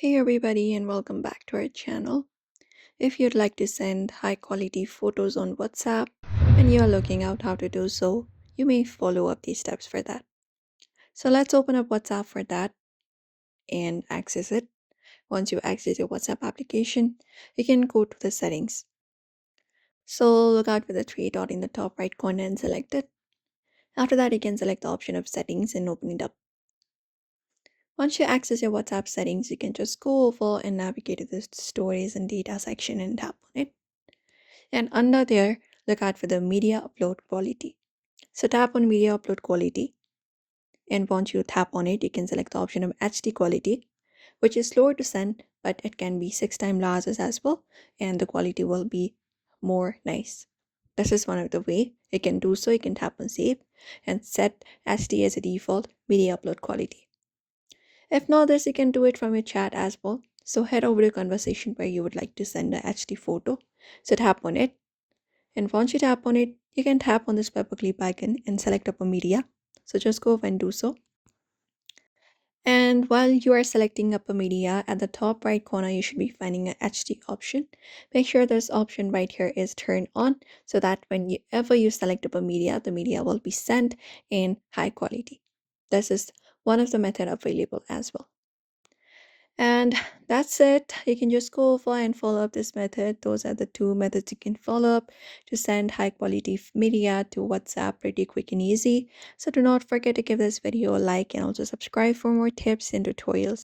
Hey everybody, and welcome back to our channel. If you'd like to send high quality photos on WhatsApp and you are looking out how to do so, you may follow up these steps for that. So let's open up WhatsApp for that and access it. Once you access your WhatsApp application, you can go to the settings. So look out for the three dot in the top right corner and select it. After that, you can select the option of settings and open it up. Once you access your WhatsApp settings, you can just go over and navigate to the stories and data section and tap on it. And under there, look out for the media upload quality. So tap on media upload quality. And once you tap on it, you can select the option of HD quality, which is slower to send, but it can be 6 times larger as well. And the quality will be more nice. This is one of the way you can do so. You can tap on save and set HD as a default media upload quality. If not this, you can do it from your chat as well. So head over to conversation where you would like to send a HD photo. So tap on it. And once you tap on it, you can tap on this paperclip icon and select up a media. So just go and do so. And while you are selecting up a media, at the top right corner, you should be finding an HD option. Make sure this option right here is turned on so that whenever you select up a media, the media will be sent in high quality. This is one of the method available as well. And that's it. You can just go over and follow up this method. Those are the two methods you can follow up to send high quality media to WhatsApp pretty quick and easy. So do not forget to give this video a like and also subscribe for more tips and tutorials.